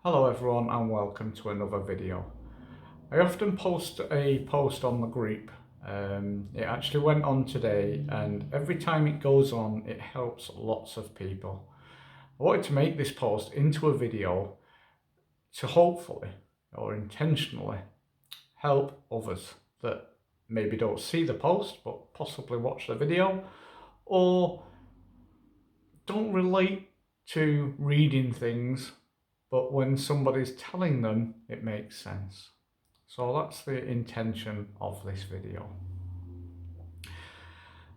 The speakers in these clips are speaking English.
Hello everyone and welcome to another video. I often post a post on the group. It actually went on today, and every time it goes on it helps lots of people. I wanted to make this post into a video to hopefully or intentionally help others that maybe don't see the post but possibly watch the video or don't relate to reading things, but when somebody's telling them, it makes sense. So that's the intention of this video.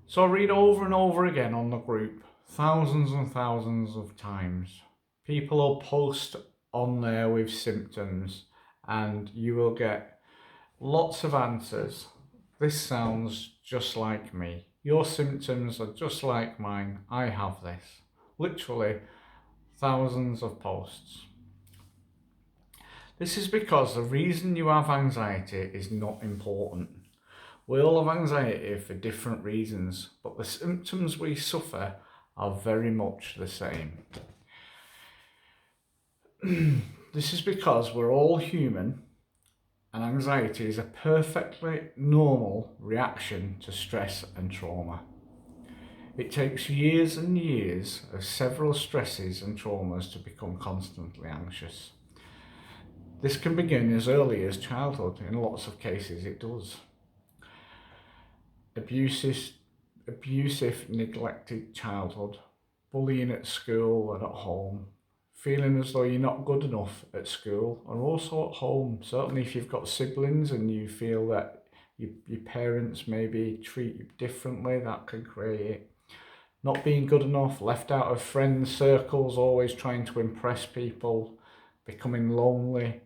So I read over and over again on the group, thousands and thousands of times. People will post on there with symptoms and you will get lots of answers. This sounds just like me. Your symptoms are just like mine. I have this. Literally thousands of posts. This is because the reason you have anxiety is not important. We all have anxiety for different reasons, but the symptoms we suffer are very much the same. This is because we're all human, and anxiety is a perfectly normal reaction to stress and trauma. It takes years and years of several stresses and traumas to become constantly anxious. This can begin as early as childhood. In lots of cases it does. Abusive, neglected childhood, bullying at school and at home, feeling as though you're not good enough at school and also at home. Certainly if you've got siblings and you feel that your parents maybe treat you differently, that can create it. Not being good enough, left out of friends' circles, always trying to impress people, becoming lonely,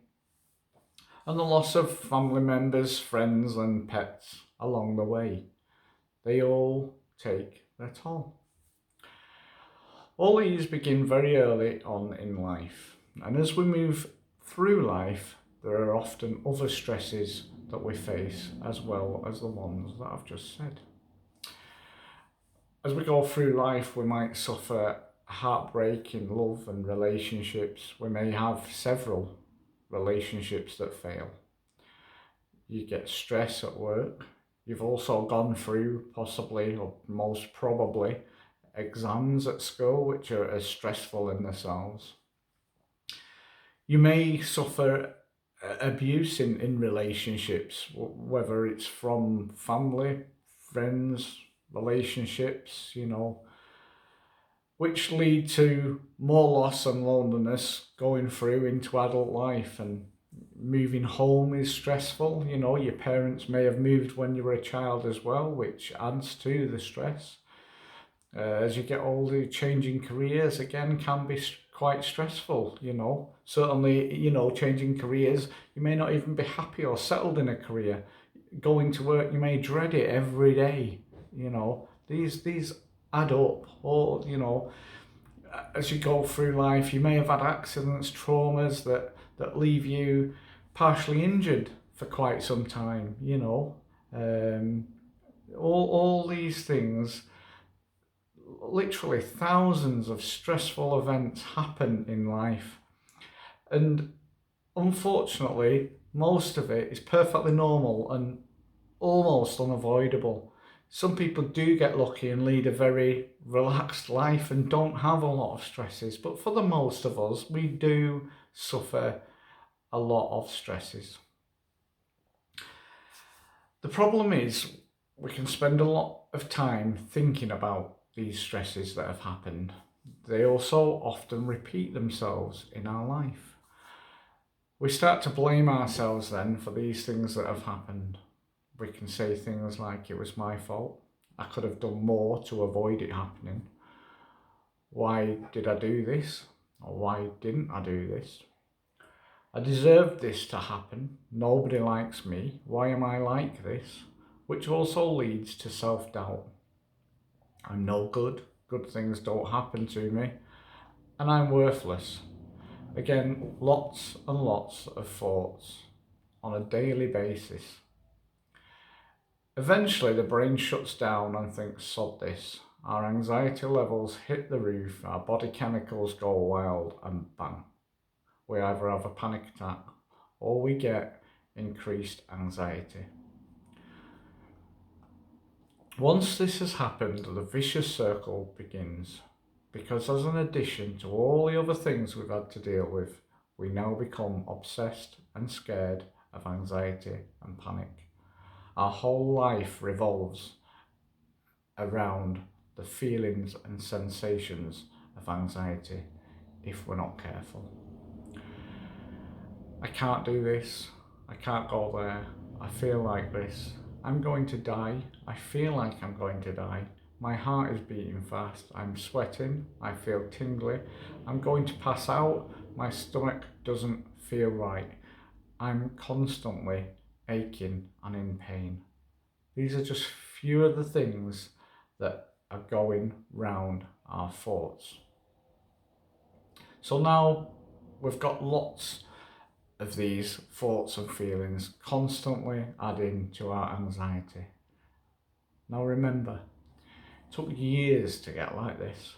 and the loss of family members, friends and pets along the way. They all take their toll. All these begin very early on in life, and as we move through life, there are often other stresses that we face as well as the ones that I've just said. As we go through life, we might suffer heartbreak in love and relationships. We may have several relationships that fail. You get stress at work. You've also gone through possibly or most probably exams at school, which are as stressful in themselves. You may suffer abuse in relationships, whether it's from family, friends, relationships, which lead to more loss and loneliness going through into adult life. And moving home is stressful. Your parents may have moved when you were a child as well, which adds to the stress. As you get older, changing careers again can be quite stressful. Certainly, changing careers, you may not even be happy or settled in a career. Going to work, you may dread it every day. These add up. Or as you go through life, you may have had accidents, traumas that leave you partially injured for quite some time. All these things, literally thousands of stressful events happen in life, and unfortunately most of it is perfectly normal and almost unavoidable. Some people do get lucky and lead a very relaxed life and don't have a lot of stresses, but for the most of us, we do suffer a lot of stresses. The problem is we can spend a lot of time thinking about these stresses that have happened. They also often repeat themselves in our life. We start to blame ourselves then for these things that have happened. We can say things like, it was my fault. I could have done more to avoid it happening. Why did I do this? Or why didn't I do this? I deserved this to happen. Nobody likes me. Why am I like this? Which also leads to self-doubt. I'm no good. Good things don't happen to me. And I'm worthless. Again, lots and lots of thoughts on a daily basis. Eventually the brain shuts down and thinks, sod this. Our anxiety levels hit the roof, our body chemicals go wild, and bang, we either have a panic attack or we get increased anxiety. Once this has happened, the vicious circle begins, because as an addition to all the other things we've had to deal with, we now become obsessed and scared of anxiety and panic. Our whole life revolves around the feelings and sensations of anxiety if we're not careful. I can't do this, I can't go there, I feel like this, I'm going to die, I feel like I'm going to die, my heart is beating fast, I'm sweating, I feel tingly, I'm going to pass out, my stomach doesn't feel right, I'm constantly aching and in pain. These are just few of the things that are going round our thoughts. So now we've got lots of these thoughts and feelings constantly adding to our anxiety. Now remember, it took years to get like this.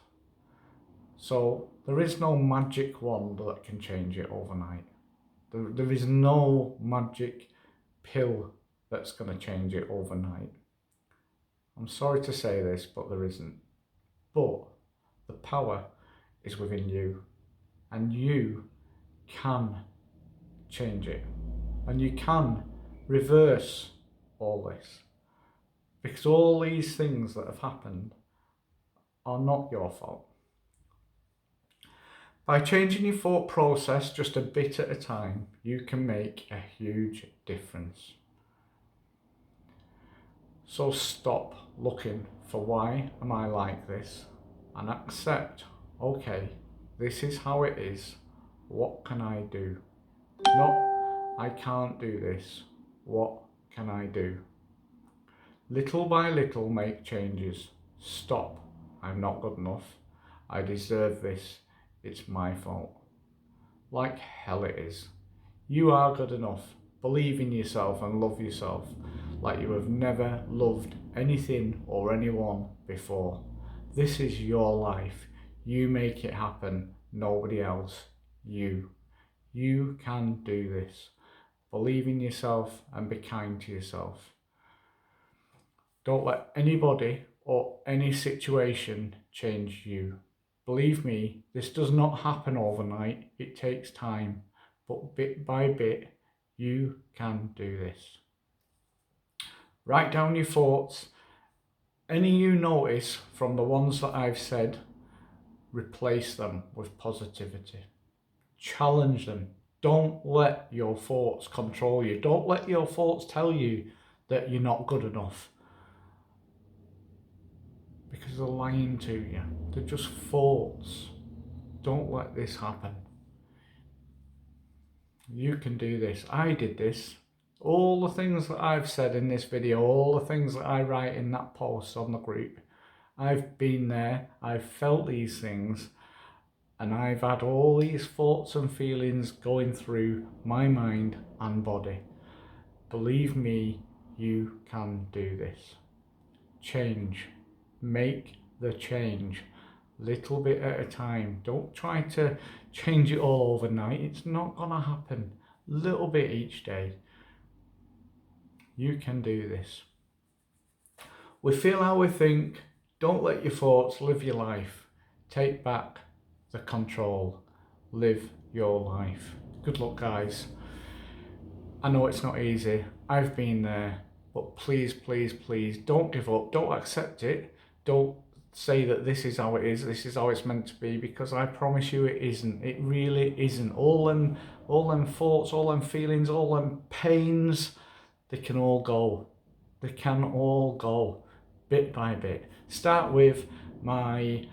So there is no magic wand that can change it overnight. There is no magic pill that's going to change it overnight. I'm sorry to say this, but there isn't. But the power is within you, and you can change it, and you can reverse all this, because all these things that have happened are not your fault. By changing your thought process just a bit at a time, you can make a huge difference. So stop looking for why am I like this, and accept, okay, this is how it is, what can I do? Not, I can't do this, what can I do? Little by little make changes. Stop, I'm not good enough, I deserve this, it's my fault. Like hell it is. You are good enough. Believe in yourself and love yourself like you have never loved anything or anyone before. This is your life. You make it happen, nobody else. You. You can do this. Believe in yourself and be kind to yourself. Don't let anybody or any situation change you. Believe me, this does not happen overnight. It takes time, but bit by bit, you can do this. Write down your thoughts. Any you notice from the ones that I've said, replace them with positivity. Challenge them. Don't let your thoughts control you. Don't let your thoughts tell you that you're not good enough, because they're lying to you. They're just thoughts. Don't let this happen. You can do this. I did this. All the things that I've said in this video, all the things that I write in that post on the group, I've been there, I've felt these things, and I've had all these thoughts and feelings going through my mind and body. Believe me, you can do this. Change. Make the change. Little bit at a time. Don't try to change it all overnight. It's not gonna happen. Little bit each day. You can do this. We feel how we think. Don't let your thoughts live your life. Take back the control. Live your life. Good luck, guys. I know it's not easy. I've been there, but please, please, please don't give up. Don't accept it. Don't say that this is how it is, this is how it's meant to be, because I promise you it isn't. It really isn't. All them thoughts, all them feelings, all them pains, they can all go. They can all go, bit by bit. Start with my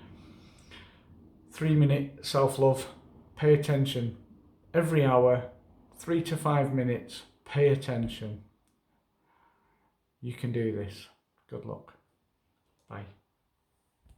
3-minute self-love. Pay attention. Every hour, 3 to 5 minutes, pay attention. You can do this. Good luck. Bye.